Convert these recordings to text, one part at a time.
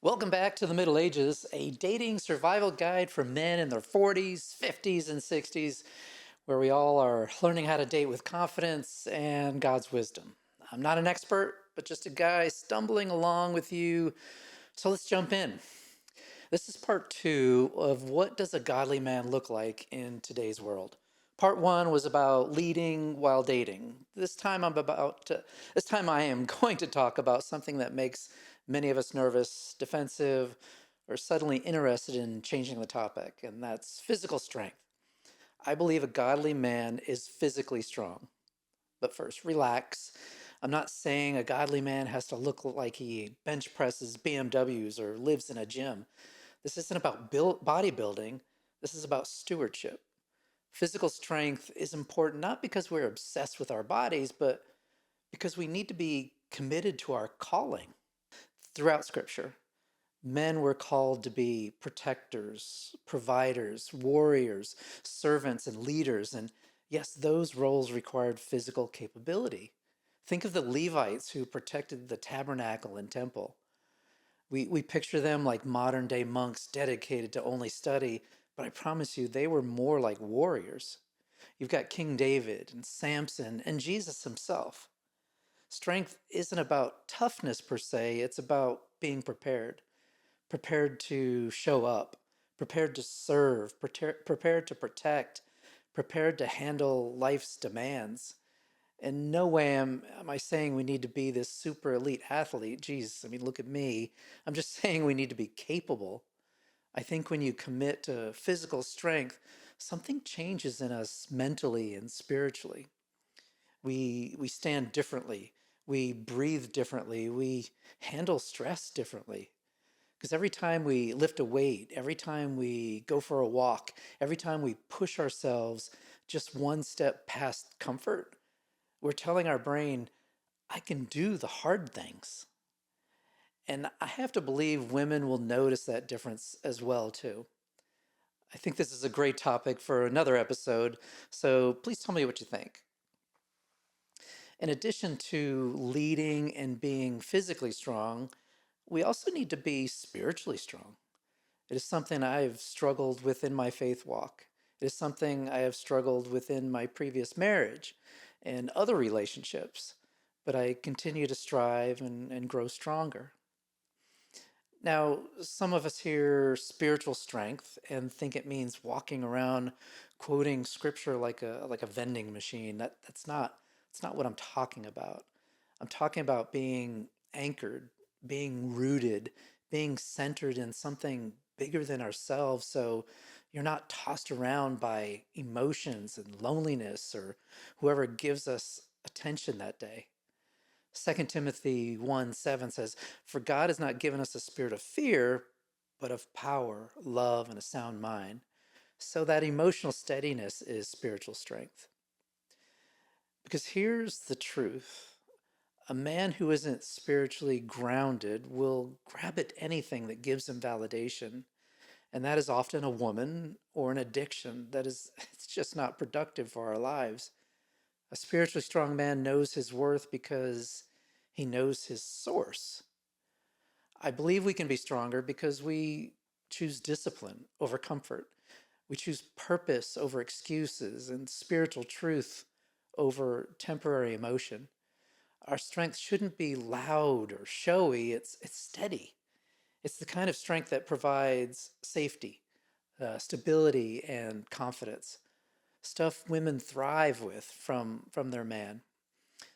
Welcome back to the Middle Ages, a dating survival guide for men in their 40s, 50s, and 60s, where we all are learning how to date with confidence and God's wisdom. I'm not an expert, but just a guy stumbling along with you. So let's jump in. This is part two of what does a godly man look like in today's world. Part one was about leading while dating. This time I am going to talk about something that makes many of us nervous, defensive, or suddenly interested in changing the topic, and that's physical strength. I believe a godly man is physically strong. But first, relax. I'm not saying a godly man has to look like he bench presses BMWs or lives in a gym. This isn't about bodybuilding. This is about stewardship. Physical strength is important not because we're obsessed with our bodies, but because we need to be committed to our calling. Throughout Scripture, men were called to be protectors, providers, warriors, servants, and leaders. And yes, those roles required physical capability. Think of the Levites who protected the tabernacle and temple. We picture them like modern day monks dedicated to only study, but I promise you, they were more like warriors. You've got King David and Samson and Jesus himself. Strength isn't about toughness per se, it's about being prepared. Prepared to show up, prepared to serve, prepared to protect, prepared to handle life's demands. In no way am I saying we need to be this super elite athlete. Geez, I mean, look at me. I'm just saying we need to be capable. I think when you commit to physical strength, something changes in us mentally and spiritually. We stand differently. We breathe differently. We handle stress differently. Because every time we lift a weight, every time we go for a walk, every time we push ourselves just one step past comfort, we're telling our brain, I can do the hard things. And I have to believe women will notice that difference as well, too. I think this is a great topic for another episode, so please tell me what you think. In addition to leading and being physically strong, we also need to be spiritually strong. It is something I've struggled with in my faith walk. It is something I have struggled with in my previous marriage and other relationships, but I continue to strive and grow stronger. Now, some of us hear spiritual strength and think it means walking around quoting scripture like a vending machine. That's not what I'm talking about. I'm talking about being anchored, being rooted, being centered in something bigger than ourselves, so you're not tossed around by emotions and loneliness or whoever gives us attention that day. 2 Timothy 1:7 says, "For God has not given us a spirit of fear, but of power, love, and a sound mind." So that emotional steadiness is spiritual strength. Because here's the truth. A man who isn't spiritually grounded will grab at anything that gives him validation. And that is often a woman or an addiction that is it's just not productive for our lives. A spiritually strong man knows his worth because he knows his source. I believe we can be stronger because we choose discipline over comfort. We choose purpose over excuses and spiritual truth over temporary emotion. Our strength shouldn't be loud or showy, it's steady. It's the kind of strength that provides safety, stability, and confidence. Stuff women thrive with from their man.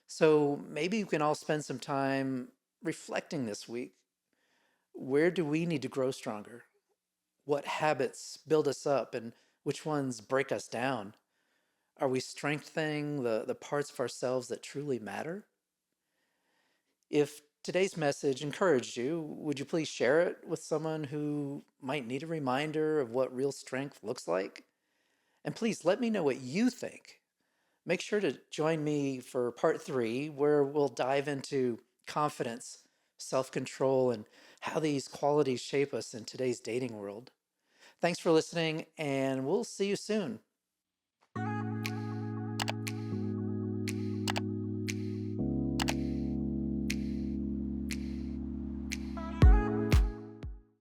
So maybe we can all spend some time reflecting this week. Where do we need to grow stronger? What habits build us up and which ones break us down? Are we strengthening the parts of ourselves that truly matter? If today's message encouraged you, would you please share it with someone who might need a reminder of what real strength looks like? And please let me know what you think. Make sure to join me for part three, where we'll dive into confidence, self control, and how these qualities shape us in today's dating world. Thanks for listening, and we'll see you soon.